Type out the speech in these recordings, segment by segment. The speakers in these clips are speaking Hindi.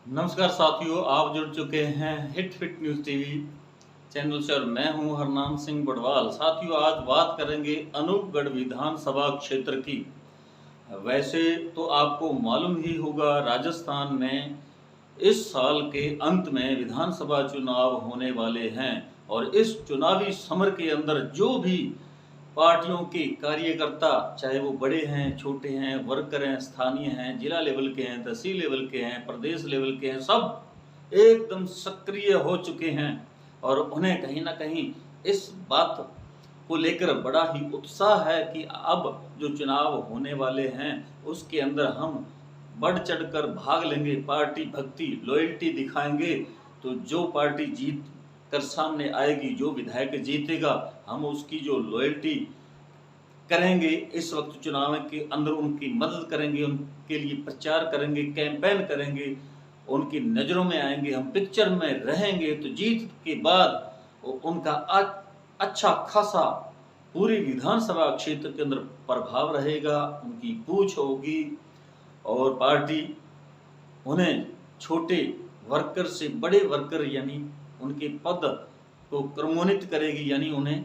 नमस्कार साथियों, आप जुड़ चुके हैं hit fit news TV channel से और मैं हूं हरनाम सिंह बड़वाल। साथियों, आज बात करेंगे अनूपगढ़ विधानसभा क्षेत्र की। वैसे तो आपको मालूम ही होगा, राजस्थान में इस साल के अंत में विधानसभा चुनाव होने वाले हैं और इस चुनावी समर के अंदर जो भी पार्टियों के कार्यकर्ता, चाहे वो बड़े हैं, छोटे हैं, वर्कर हैं, स्थानीय हैं, जिला लेवल के हैं, तहसील लेवल के हैं, प्रदेश लेवल के हैं, सब एकदम सक्रिय हो चुके हैं और उन्हें कहीं ना कहीं इस बात को लेकर बड़ा ही उत्साह है कि अब जो चुनाव होने वाले हैं उसके अंदर हम बढ़ चढ़कर भाग लेंगे, पार्टी भक्ति लॉयल्टी दिखाएंगे। तो जो पार्टी जीत कर सामने आएगी, जो विधायक जीतेगा, हम उसकी जो लॉयल्टी करेंगे, इस वक्त चुनाव के अंदर उनकी मदद करेंगे, उनके लिए प्रचार करेंगे, कैंपेन करेंगे, उनकी नज़रों में आएंगे, हम पिक्चर में रहेंगे। तो जीत के बाद उनका अच्छा खासा पूरी विधानसभा क्षेत्र के अंदर प्रभाव रहेगा, उनकी पूछ होगी और पार्टी उन्हें छोटे वर्कर से बड़े वर्कर यानी उनके पद को क्रमोन्नत करेगी, यानी उन्हें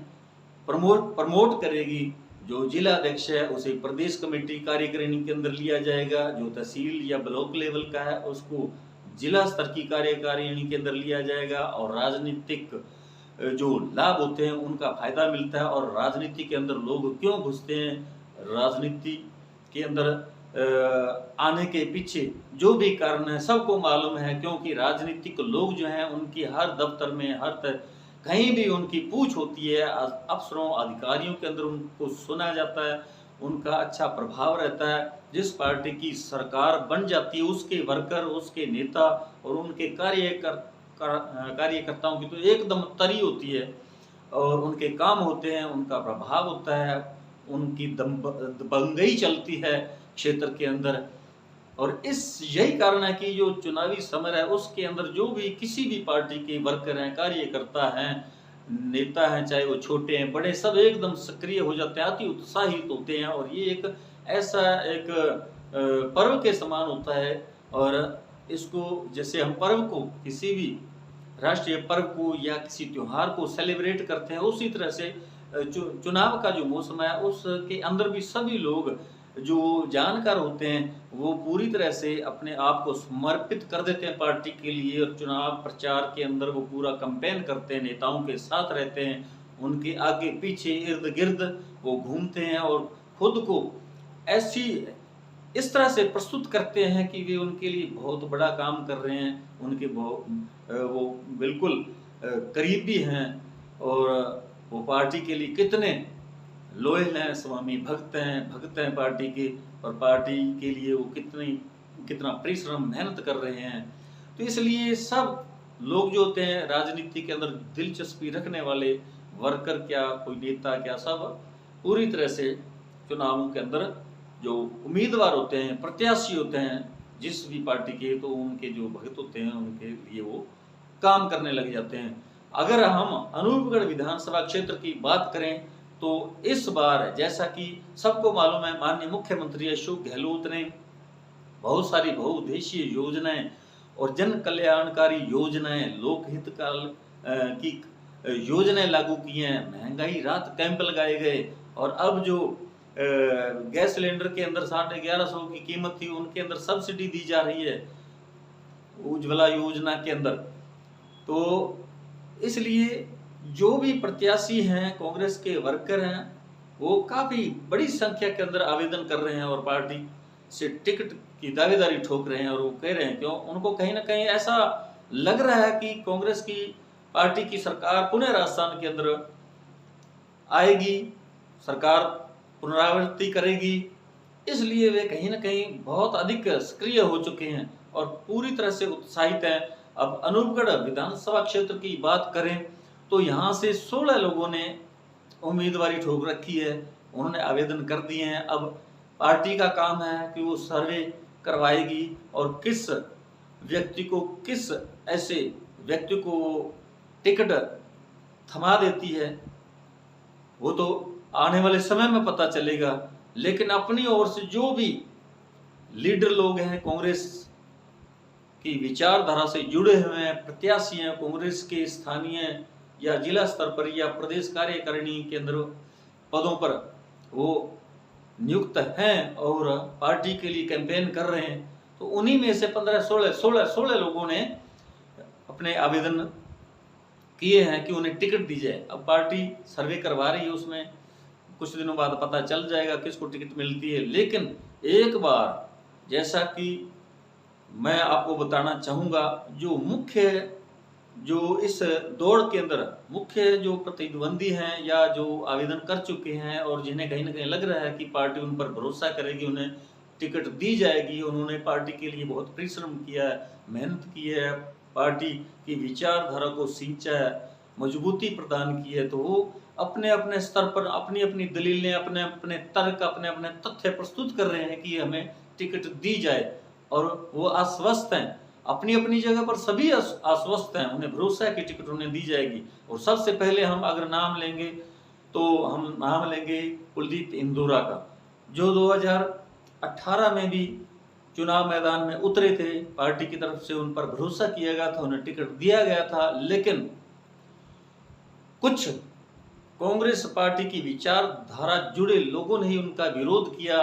प्रमोट करेगी। जो जिला अध्यक्ष है उसे प्रदेश कमेटी कार्यकारिणी के अंदर लिया जाएगा, जो तहसील या ब्लॉक लेवल का है उसको जिला स्तर की कार्यकारिणी के अंदर लिया जाएगा और राजनीतिक जो लाभ होते हैं उनका फायदा मिलता है। और राजनीति के अंदर लोग क्यों घुसते हैं, राजनीति के अंदर आने के पीछे जो भी कारण है सबको मालूम है, क्योंकि राजनीतिक लोग जो हैं उनकी हर दफ्तर में कहीं भी उनकी पूछ होती है, अफसरों अधिकारियों के अंदर उनको सुना जाता है, उनका अच्छा प्रभाव रहता है। जिस पार्टी की सरकार बन जाती है उसके वर्कर, उसके नेता और उनके कार्यकर्ताओं की तो एकदम तरी होती है और उनके काम होते हैं, उनका प्रभाव होता है, उनकी दबंगई चलती है क्षेत्र के अंदर। और यही कारण है कि जो चुनावी समय है उसके अंदर जो भी किसी भी पार्टी के वर्कर हैं, कार्यकर्ता हैं, नेता हैं, चाहे वो छोटे हैं बड़े, सब एकदम सक्रिय हो जाते हैं, अति उत्साहित होते हैं। और ये एक ऐसा एक पर्व के समान होता है। और इसको जैसे हम पर्व को, किसी भी राष्ट्रीय पर्व को या किसी त्योहार को सेलिब्रेट करते हैं, उसी तरह से चुनाव का जो मौसम है उसके अंदर भी सभी लोग जो जानकार होते हैं वो पूरी तरह से अपने आप को समर्पित कर देते हैं पार्टी के लिए और चुनाव प्रचार के अंदर वो पूरा कैंपेन करते हैं, नेताओं के साथ रहते हैं, उनके आगे पीछे इर्द गिर्द वो घूमते हैं और खुद को ऐसी इस तरह से प्रस्तुत करते हैं कि वे उनके लिए बहुत बड़ा काम कर रहे हैं, उनके वो बिल्कुल करीबी हैं और वो पार्टी के लिए कितने लोयल हैं, स्वामी भक्त हैं पार्टी के, और पार्टी के लिए वो कितना परिश्रम मेहनत कर रहे हैं। तो इसलिए सब लोग जो होते हैं राजनीति के अंदर दिलचस्पी रखने वाले, वर्कर क्या कोई नेता क्या, सब पूरी तरह से चुनावों के अंदर जो उम्मीदवार होते हैं, प्रत्याशी होते हैं जिस भी पार्टी के, तो उनके जो भक्त होते हैं उनके लिए वो काम करने लग जाते हैं। अगर हम अनूपगढ़ विधानसभा क्षेत्र की बात करें तो इस बार जैसा कि सबको मालूम है, माननीय मुख्यमंत्री अशोक गहलोत ने बहुत सारी बहुउद्देशीय योजनाएं और जन कल्याणकारी योजनाएं, लोकहित की योजनाएं लागू की हैं, महंगाई राहत कैंप लगाए गए और अब जो गैस सिलेंडर के अंदर 1150 की कीमत थी उनके अंदर सब्सिडी दी जा रही है उज्ज्वला योजना के अंदर। तो इसलिए जो भी प्रत्याशी हैं, कांग्रेस के वर्कर हैं, वो काफ़ी बड़ी संख्या के अंदर आवेदन कर रहे हैं और पार्टी से टिकट की दावेदारी ठोक रहे हैं। और वो कह रहे हैं, क्यों उनको कहीं ना कहीं ऐसा लग रहा है कि कांग्रेस की पार्टी की सरकार पुनः राजस्थान के अंदर आएगी, सरकार पुनरावृत्ति करेगी, इसलिए वे कहीं ना कहीं बहुत अधिक सक्रिय हो चुके हैं और पूरी तरह से उत्साहित हैं। अब अनूपगढ़ विधानसभा क्षेत्र की बात करें तो यहाँ से 16 लोगों ने उम्मीदवारी ठोक रखी है, उन्होंने आवेदन कर दिए हैं। अब पार्टी का काम है कि वो सर्वे करवाएगी और किस ऐसे व्यक्ति को टिकट थमा देती है वो तो आने वाले समय में पता चलेगा। लेकिन अपनी ओर से जो भी लीडर लोग हैं कांग्रेस की विचारधारा से जुड़े हुए हैं प्रत्याशी हैं, कांग्रेस के स्थानीय या जिला स्तर पर या प्रदेश कार्यकारिणी के अंदर पदों पर वो नियुक्त हैं और पार्टी के लिए कैंपेन कर रहे हैं, तो उन्हीं में से 15-16 लोगों ने अपने आवेदन किए हैं कि उन्हें टिकट दी जाए। अब पार्टी सर्वे करवा रही है, उसमें कुछ दिनों बाद पता चल जाएगा किसको टिकट मिलती है। लेकिन एक बार जैसा कि मैं आपको बताना चाहूँगा, जो इस दौड़ के अंदर मुख्य जो प्रतिद्वंदी हैं या जो आवेदन कर चुके हैं और जिन्हें कहीं ना कहीं लग रहा है कि पार्टी उन पर भरोसा करेगी, उन्हें टिकट दी जाएगी, उन्होंने पार्टी के लिए बहुत परिश्रम किया है, मेहनत की है, पार्टी की विचारधारा को सींचा है, मजबूती प्रदान की है, तो वो अपने अपने स्तर पर अपनी अपनी दलीलें, अपने अपने तर्क, अपने अपने तथ्य प्रस्तुत कर रहे हैं कि हमें टिकट दी जाए। और वो आश्वस्त हैं, अपनी अपनी जगह पर सभी आश्वस्त हैं, उन्हें भरोसा है कि टिकट उन्हें दी जाएगी। और सबसे पहले हम अगर नाम लेंगे तो हम नाम लेंगे कुलदीप इंदौरा का, जो 2018 में भी चुनाव मैदान में उतरे थे, पार्टी की तरफ से उन पर भरोसा किया गया था, उन्हें टिकट दिया गया था। लेकिन कुछ कांग्रेस पार्टी की विचारधारा जुड़े लोगों ने ही उनका विरोध किया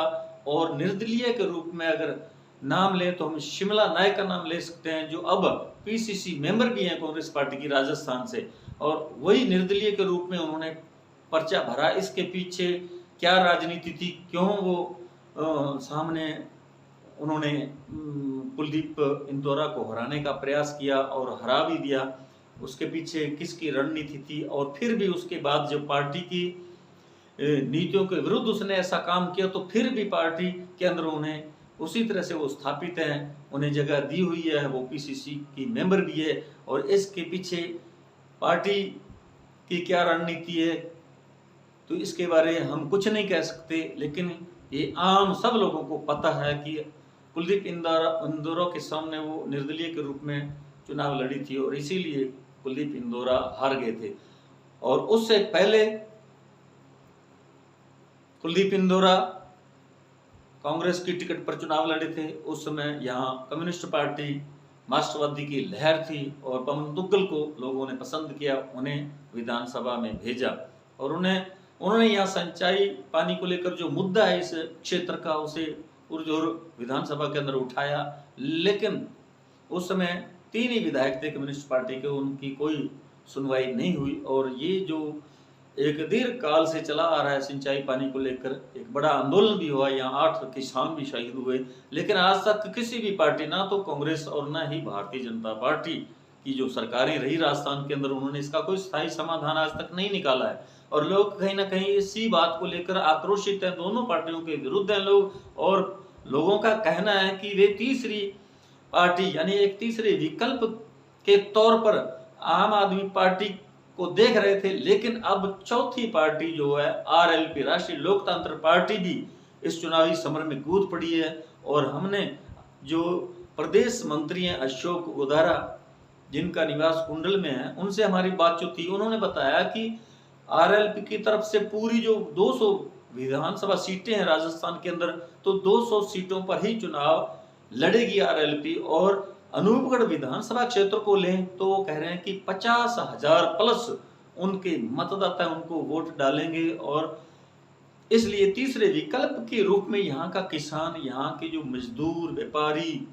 और निर्दलीय के रूप में अगर नाम लें तो हम शिमला नायक का नाम ले सकते हैं, जो अब पीसीसी मेंबर भी हैं कांग्रेस पार्टी की राजस्थान से, और वही निर्दलीय के रूप में उन्होंने पर्चा भरा। इसके पीछे क्या राजनीति थी, क्यों वो सामने उन्होंने कुलदीप इंदौरा को हराने का प्रयास किया और हरा भी दिया, उसके पीछे किसकी रणनीति थी, और फिर भी उसके बाद जब पार्टी की नीतियों के विरुद्ध उसने ऐसा काम किया तो फिर भी पार्टी के अंदर उन्हें उसी तरह से वो स्थापित हैं, उन्हें जगह दी हुई है, वो पीसीसी की मेंबर भी है। और इसके पीछे पार्टी की क्या रणनीति है तो इसके बारे में हम कुछ नहीं कह सकते, लेकिन ये आम सब लोगों को पता है कि कुलदीप इंदौरा के सामने वो निर्दलीय के रूप में चुनाव लड़ी थी और इसीलिए कुलदीप इंदौरा हार गए थे। और उससे पहले कुलदीप इंदौरा कांग्रेस की टिकट पर चुनाव लड़े थे, उस समय यहाँ कम्युनिस्ट पार्टी मार्क्सवादी की लहर थी और पवन दुग्गल को लोगों ने पसंद किया, उन्हें विधानसभा में भेजा और उन्होंने यहाँ सिंचाई पानी को लेकर जो मुद्दा है इस क्षेत्र का, उसे पुरजोर विधानसभा के अंदर उठाया। लेकिन उस समय 3 ही विधायक थे कम्युनिस्ट पार्टी के, उनकी कोई सुनवाई नहीं हुई और ये जो एक दीर्घ काल से चला आ रहा है सिंचाई पानी को लेकर, एक बड़ा आंदोलन भी हुआ, यहाँ 8 किसान भी शहीद हुए, लेकिन आज तक किसी भी पार्टी, ना तो कांग्रेस और ना ही भारतीय जनता पार्टी की जो सरकारें रही राजस्थान के अंदर, उन्होंने इसका कोई स्थायी समाधान आज तक नहीं निकाला है। और लोग कहीं ना कहीं इसी बात को लेकर आक्रोशित हैं, दोनों पार्टियों के विरुद्ध हैं लोग, और लोगों का कहना है कि वे तीसरी पार्टी यानी एक तीसरे विकल्प के तौर पर आम आदमी पार्टी को देख रहे थे, लेकिन अब चौथी पार्टी जो है आरएलपी, राष्ट्रीय लोकतंत्र पार्टी, भी इस चुनावी समर में कूद पड़ी है। और हमने जो प्रदेश मंत्री हैं अशोक गोधारा, जिनका निवास कुंडल में है, उनसे हमारी बातचीत थी। उन्होंने बताया कि आरएलपी की तरफ से पूरी जो 200 विधानसभा सीटें हैं राजस्थान के अंदर, तो 200 सीटों पर ही चुनाव लड़ेगी आरएलपी। और अनूपगढ़ विधानसभा क्षेत्र को लें तो वो कह रहे हैं कि 50,000 प्लस उनके मतदाता उनको वोट डालेंगे, और इसलिए तीसरे विकल्प के रूप में यहाँ का किसान, यहाँ के जो मजदूर, व्यापारी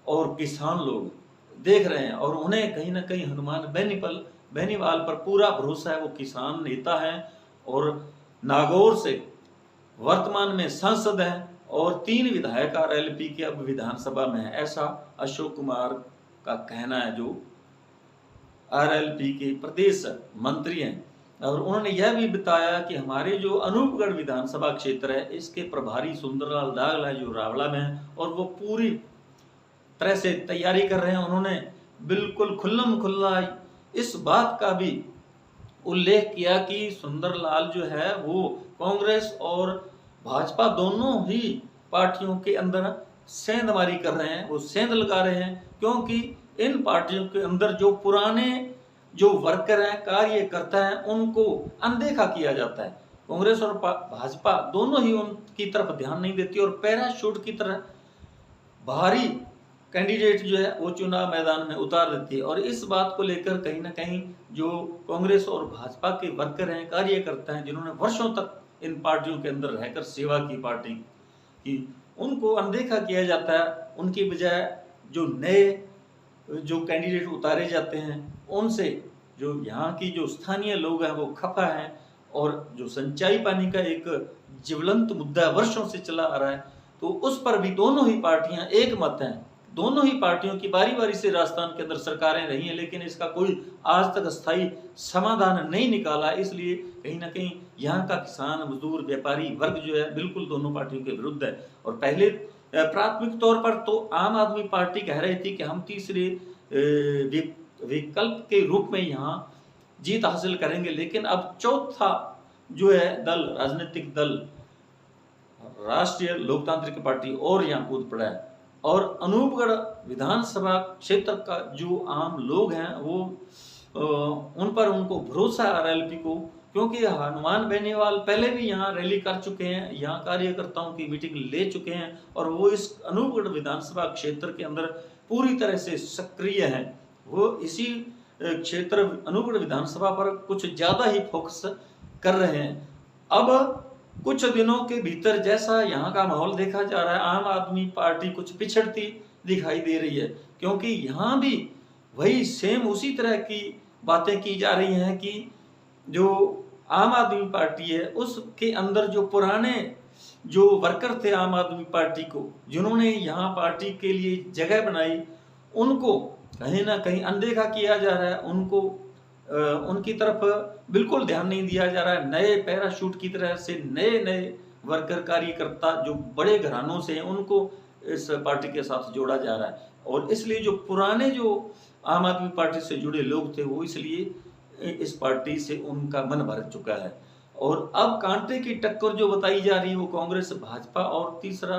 और किसान लोग देख रहे हैं और उन्हें कहीं ना कहीं हनुमान बेनीवाल पर पूरा भरोसा है। वो किसान नेता हैं और नागौर से वर्तमान में सांसद हैं और 3 विधायक आरएलपी के अब विधानसभा में है, ऐसा अशोक कुमार का कहना है, जो आरएलपी के प्रदेश मंत्री हैं। और उन्होंने यह भी बताया कि हमारे जो अनूपगढ़ विधानसभा क्षेत्र है, इसके प्रभारी सुंदरलाल दागला है जो रावला में है, और वो पूरी तरह से तैयारी कर रहे हैं। उन्होंने बिल्कुल खुल्लम खुल्ला इस बात का भी उल्लेख किया कि सुंदरलाल जो है वो कांग्रेस और भाजपा दोनों ही पार्टियों के अंदर सेंधमारी कर रहे हैं, वो सेंध लगा रहे हैं, क्योंकि इन पार्टियों के अंदर जो पुराने जो वर्कर हैं, कार्यकर्ता हैं, उनको अनदेखा किया जाता है। कांग्रेस और भाजपा दोनों ही उनकी तरफ ध्यान नहीं देती और पैराशूट की तरह भारी कैंडिडेट जो है वो चुनाव मैदान में उतार देती है। और इस बात को लेकर कहीं ना कहीं जो कांग्रेस और भाजपा के वर्कर हैं, कार्यकर्ता हैं, जिन्होंने वर्षों तक इन पार्टियों के अंदर रहकर सेवा की पार्टी की, उनको अनदेखा किया जाता है। उनकी बजाय जो नए जो कैंडिडेट उतारे जाते हैं, उनसे जो यहाँ की जो स्थानीय लोग हैं वो खफा हैं। और जो सिंचाई पानी का एक ज्वलंत मुद्दा वर्षों से चला आ रहा है, तो उस पर भी दोनों ही पार्टियां एक मत हैं। दोनों ही पार्टियों की बारी बारी से राजस्थान के अंदर सरकारें रही हैं, लेकिन इसका कोई आज तक स्थायी समाधान नहीं निकाला। इसलिए कहीं ना कहीं यहाँ का किसान, मजदूर, व्यापारी वर्ग जो है बिल्कुल दोनों पार्टियों के विरुद्ध है। और पहले प्राथमिक तौर पर तो आम आदमी पार्टी कह रही थी कि हम तीसरे विकल्प के रूप में यहाँ जीत हासिल करेंगे, लेकिन अब चौथा जो है दल, राजनीतिक दल राष्ट्रीय लोकतांत्रिक पार्टी और यहाँ कूद पड़ा है। और अनूपगढ़ विधानसभा क्षेत्र का जो आम लोग हैं वो उन पर उनको भरोसा है आरएलपी को, क्योंकि हनुमान बेनीवाल पहले भी यहाँ रैली कर चुके हैं, यहाँ कार्यकर्ताओं की मीटिंग ले चुके हैं, और वो इस अनूपगढ़ विधानसभा क्षेत्र के अंदर पूरी तरह से सक्रिय हैं। वो इसी क्षेत्र अनूपगढ़ विधानसभा पर कुछ ज़्यादा ही फोकस कर रहे हैं। अब कुछ दिनों के भीतर जैसा यहाँ का माहौल देखा जा रहा है, आम आदमी पार्टी कुछ पिछड़ती दिखाई दे रही है, क्योंकि यहाँ भी वही सेम उसी तरह की बातें की जा रही हैं कि जो आम आदमी पार्टी है उसके अंदर जो पुराने जो वर्कर थे आम आदमी पार्टी को, जिन्होंने यहाँ पार्टी के लिए जगह बनाई, उनको कहीं ना कहीं अनदेखा किया जा रहा है। उनको उनकी तरफ बिल्कुल ध्यान नहीं दिया जा रहा है। नए पैराशूट की तरह से नए नए वर्कर, कार्यकर्ता जो बड़े घरानों से हैं, उनको इस पार्टी के साथ जोड़ा जा रहा है। और इसलिए जो पुराने जो आम आदमी पार्टी से जुड़े लोग थे वो इसलिए इस पार्टी से उनका मन भर चुका है। और अब कांटे की टक्कर जो बताई जा रही है वो कांग्रेस, भाजपा और तीसरा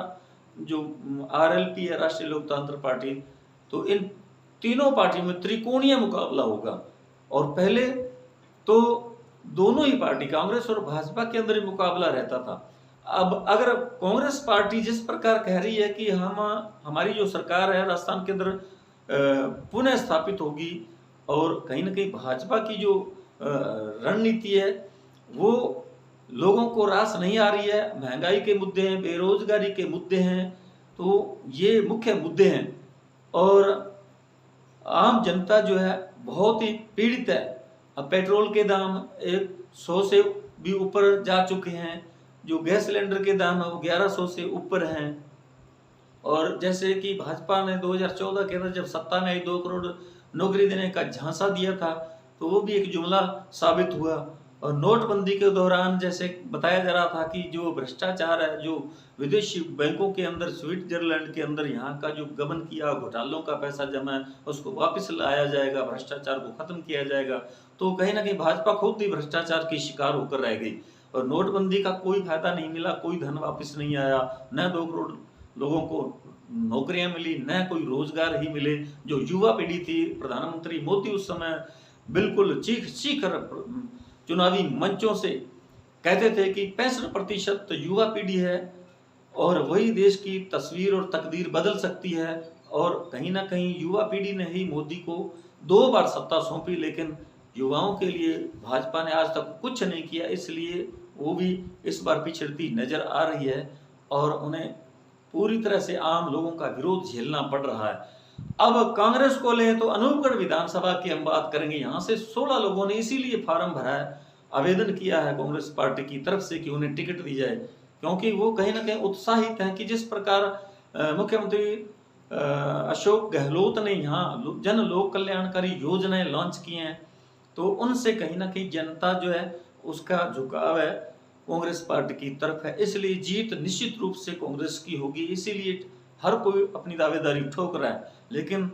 जो आरएलपी है, राष्ट्रीय लोकतांत्रिक पार्टी, तो इन तीनों पार्टियों में त्रिकोणीय मुकाबला होगा। और पहले तो दोनों ही पार्टी कांग्रेस और भाजपा के अंदर ही मुकाबला रहता था। अब अगर कांग्रेस पार्टी जिस प्रकार कह रही है कि हमारी जो सरकार है राजस्थान के अंदर पुनः स्थापित होगी, और कहीं ना कहीं भाजपा की जो रणनीति है वो लोगों को रास नहीं आ रही है। महंगाई के मुद्दे हैं, बेरोजगारी के मुद्दे हैं, तो ये मुख्य मुद्दे हैं। और आम जनता जो है बहुत ही पीड़ित है। अब पेट्रोल के दाम 100 से भी ऊपर जा चुके हैं, जो गैस सिलेंडर के दाम है वो 1100 से ऊपर हैं। और जैसे कि भाजपा ने 2014 के अंदर जब सत्ता में आई 2 करोड़ नौकरी देने का झांसा दिया था, तो वो भी एक जुमला साबित हुआ। और नोटबंदी के दौरान जैसे बताया जा रहा था कि जो भ्रष्टाचार है, जो विदेशी बैंकों के अंदर, स्विट्जरलैंड के अंदर यहाँ का जो गबन किया, घोटालों का पैसा जमा है, उसको वापस लाया जाएगा, भ्रष्टाचार को खत्म किया जाएगा। तो कहीं ना कहीं भाजपा खुद ही भ्रष्टाचार की शिकार होकर रह गई, और नोटबंदी का कोई फायदा नहीं मिला, कोई धन वापस नहीं आया, न 2 करोड़ लोगों को नौकरियां मिली, न कोई रोजगार ही मिले। जो युवा पीढ़ी थी, प्रधानमंत्री मोदी उस समय बिल्कुल चीख कर चुनावी मंचों से कहते थे कि 65% युवा पीढ़ी है और वही देश की तस्वीर और तकदीर बदल सकती है। और कहीं ना कहीं युवा पीढ़ी ने ही मोदी को 2 बार सत्ता सौंपी, लेकिन युवाओं के लिए भाजपा ने आज तक कुछ नहीं किया, इसलिए वो भी इस बार पिछड़ती नजर आ रही है और उन्हें पूरी तरह से आम लोगों का विरोध झेलना पड़ रहा है। अब कांग्रेस को लें तो अनूपगढ़ विधानसभा की हम बात करेंगे। यहाँ से 16 लोगों ने इसीलिए फार्म भरा है, आवेदन किया है कांग्रेस पार्टी की तरफ से कि उन्हें टिकट दी जाए, क्योंकि वो कहीं ना कहीं उत्साहित हैं कि जिस प्रकार मुख्यमंत्री अशोक गहलोत ने यहाँ जन लोक कल्याणकारी योजनाएं लॉन्च की हैं, तो उनसे कहीं ना कहीं जनता जो है उसका झुकाव है कांग्रेस पार्टी की तरफ है। इसलिए जीत निश्चित रूप से कांग्रेस की होगी, इसीलिए हर कोई अपनी दावेदारी ठोक रहा है। लेकिन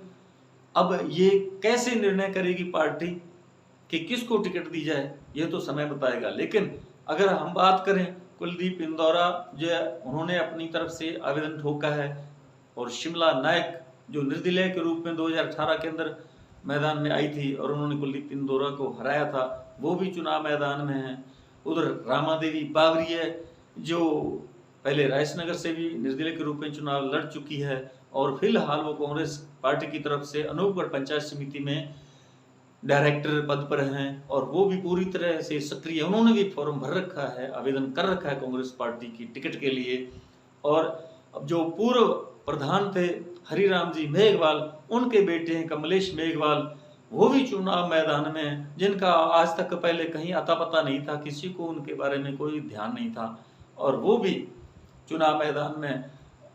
अब ये कैसे निर्णय करेगी पार्टी कि किसको टिकट दी जाए, ये तो समय बताएगा। लेकिन अगर हम बात करें, कुलदीप इंदौरा जो है उन्होंने अपनी तरफ से आवेदन ठोका है, और शिमला नायक जो निर्दलीय के रूप में 2018 के अंदर मैदान में आई थी और उन्होंने कुलदीप इंदौरा को हराया था, वो भी चुनाव मैदान में है। उधर रामा देवी बावरी है जो पहले रायसनगर से भी निर्दलीय के रूप में चुनाव लड़ चुकी है, और फिलहाल वो कांग्रेस पार्टी की तरफ से अनूपगढ़ पंचायत समिति में डायरेक्टर पद पर हैं और वो भी पूरी तरह से सक्रिय, उन्होंने भी फॉर्म भर रखा है, आवेदन कर रखा है कांग्रेस पार्टी की टिकट के लिए। और अब जो पूर्व प्रधान थे हरिराम जी मेघवाल, उनके बेटे हैं कमलेश मेघवाल, वो भी चुनाव मैदान में हैं, जिनका आज तक पहले कहीं अता पता नहीं था, किसी को उनके बारे में कोई ध्यान नहीं था, और वो भी चुनाव मैदान में।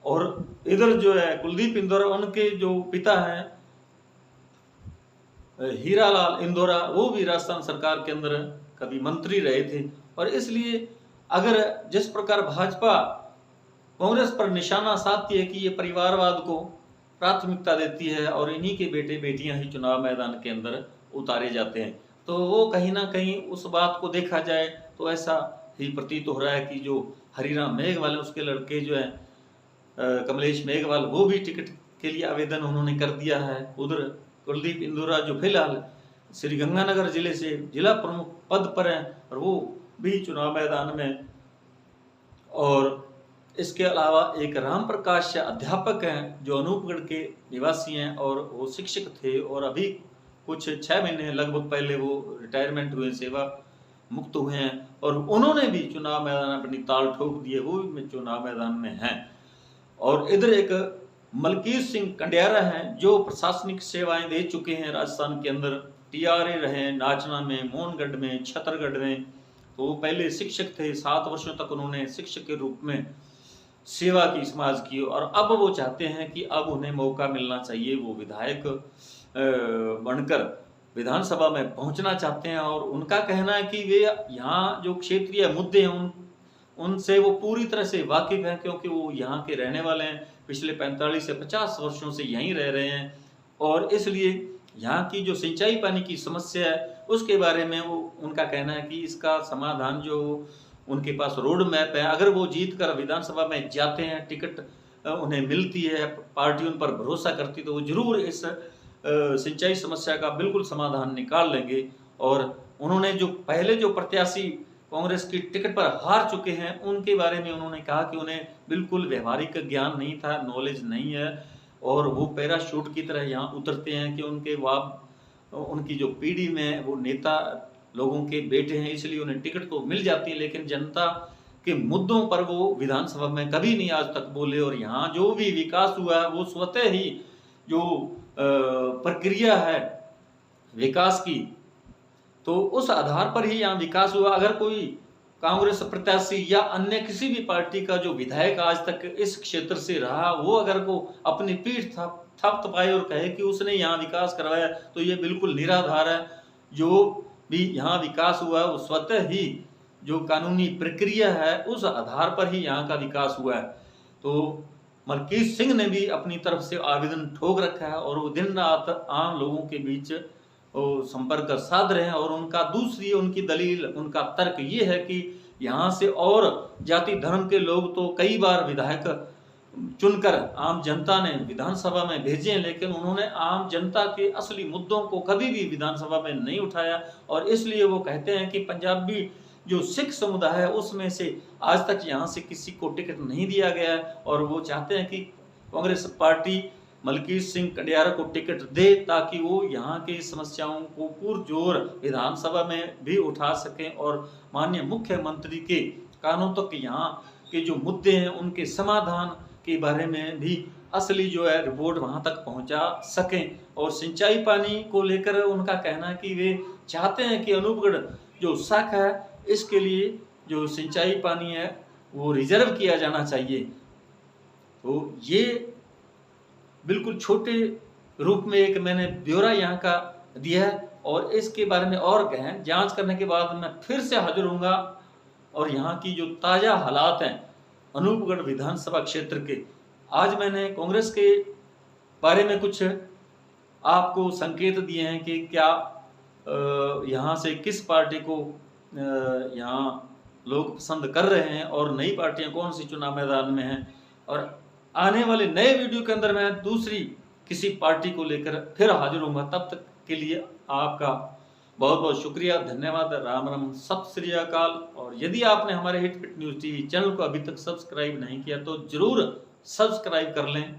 और इधर जो है कुलदीप इंदौरा, उनके जो पिता हैं हीरालाल इंदौरा, वो भी राजस्थान सरकार के अंदर कभी मंत्री रहे थे। और इसलिए अगर जिस प्रकार भाजपा कांग्रेस पर निशाना साधती है कि ये परिवारवाद को प्राथमिकता देती है और इन्हीं के बेटे बेटियां ही चुनाव मैदान के अंदर उतारे जाते हैं, तो वो कहीं ना कहीं उस बात को देखा जाए तो ऐसा ही प्रतीत हो रहा है कि जो हरिराम मेघवाल है, उसके लड़के जो है कमलेश मेघवाल, वो भी टिकट के लिए आवेदन उन्होंने कर दिया है। उधर कुलदीप इंदौरा जो फिलहाल श्री गंगानगर जिले से जिला प्रमुख पद पर हैं और वो भी चुनाव मैदान में। और इसके अलावा एक राम प्रकाश अध्यापक हैं जो अनूपगढ़ के निवासी हैं और वो शिक्षक थे और अभी कुछ 6 महीने लगभग पहले वो रिटायरमेंट हुए, सेवा मुक्त हुए हैं, और उन्होंने भी चुनाव मैदान में अपनी ताल ठोक दी है, वो भी चुनाव मैदान में हैं। और इधर एक मलकीत सिंह कंडियारा हैं जो प्रशासनिक सेवाएं दे चुके हैं राजस्थान के अंदर, टीआरए रहे नाचना में, मोहनगढ़ में, छतरगढ़ में। तो वो पहले शिक्षक थे, 7 वर्षों तक उन्होंने शिक्षक के रूप में सेवा की समाज की, और अब वो चाहते हैं कि अब उन्हें मौका मिलना चाहिए, वो विधायक बनकर विधानसभा में पहुंचना चाहते हैं। और उनका कहना है कि वे यहाँ जो क्षेत्रीय मुद्दे हैं उनसे वो पूरी तरह से वाकिफ हैं, क्योंकि वो यहाँ के रहने वाले हैं, पिछले 45 से 50 वर्षों से यहीं रह रहे हैं, और इसलिए यहाँ की जो सिंचाई पानी की समस्या है उसके बारे में वो उनका कहना है कि इसका समाधान जो उनके पास रोड मैप है, अगर वो जीत कर विधानसभा में जाते हैं, टिकट उन्हें मिलती है, पार्टी उन पर भरोसा करती, तो वो जरूर इस सिंचाई समस्या का बिल्कुल समाधान निकाल लेंगे। और उन्होंने जो पहले जो प्रत्याशी कांग्रेस की टिकट पर हार चुके हैं उनके बारे में उन्होंने कहा कि उन्हें बिल्कुल व्यवहारिक ज्ञान नहीं था, नॉलेज नहीं है, और वो पैराशूट की तरह यहाँ उतरते हैं कि उनकी जो पीढ़ी में वो नेता लोगों के बेटे हैं, इसलिए उन्हें टिकट तो मिल जाती है, लेकिन जनता के मुद्दों पर वो विधानसभा में कभी नहीं आज तक बोले। और यहाँ जो भी विकास हुआ है वो स्वतः ही जो प्रक्रिया है विकास की, तो उस आधार पर ही यहाँ विकास हुआ। अगर कोई कांग्रेस प्रत्याशी या अन्य किसी भी पार्टी का जो विधायक आज तक इस क्षेत्र से रहा, वो अगर को अपनी पीठ थपथपाए और कहे कि उसने यहाँ विकास करवाया, तो ये बिल्कुल निराधार है। जो भी यहाँ विकास हुआ है वो स्वतः ही जो कानूनी प्रक्रिया है उस आधार पर ही यहाँ का विकास हुआ है। तो मलकीत सिंह ने भी अपनी तरफ से आवेदन ठोक रखा है और वो दिन रात आम लोगों के बीच संपर्क साध रहे हैं। और उनकी दलील, उनका तर्क ये है कि यहाँ से और जाति धर्म के लोग तो कई बार विधायक चुनकर आम जनता ने विधानसभा में भेजे हैं, लेकिन उन्होंने आम जनता के असली मुद्दों को कभी भी विधानसभा में नहीं उठाया। और इसलिए वो कहते हैं कि पंजाबी जो सिख समुदाय है उसमें से आज तक यहाँ से किसी को टिकट नहीं दिया गया है, और वो चाहते हैं कि कांग्रेस पार्टी मलकीत सिंह कंडियारा को टिकट दे ताकि वो यहाँ की समस्याओं को पुरजोर विधानसभा में भी उठा सकें और माननीय मुख्यमंत्री के कानों तक यहाँ के जो मुद्दे हैं उनके समाधान के बारे में भी असली जो है रिपोर्ट वहाँ तक पहुँचा सकें। और सिंचाई पानी को लेकर उनका कहना है कि वे चाहते हैं कि अनूपगढ़ जो शाखा है इसके लिए जो सिंचाई पानी है वो रिजर्व किया जाना चाहिए। तो ये बिल्कुल छोटे रूप में एक मैंने ब्यौरा यहाँ का दिया है, और इसके बारे में और गहन जांच करने के बाद मैं फिर से हाजिर होऊंगा और यहाँ की जो ताज़ा हालात हैं अनूपगढ़ विधानसभा क्षेत्र के। आज मैंने कांग्रेस के बारे में कुछ आपको संकेत दिए हैं कि क्या यहाँ से किस पार्टी को यहाँ लोग पसंद कर रहे हैं और नई पार्टियां कौन सी चुनाव मैदान में हैं। और आने वाले नए वीडियो के अंदर मैं दूसरी किसी पार्टी को लेकर फिर हाजिर होऊंगा। तब तक के लिए आपका बहुत बहुत शुक्रिया, धन्यवाद, राम राम, सत श्री अकाल। और यदि आपने हमारे hit fit news TV channel को अभी तक सब्सक्राइब नहीं किया तो जरूर सब्सक्राइब कर लें।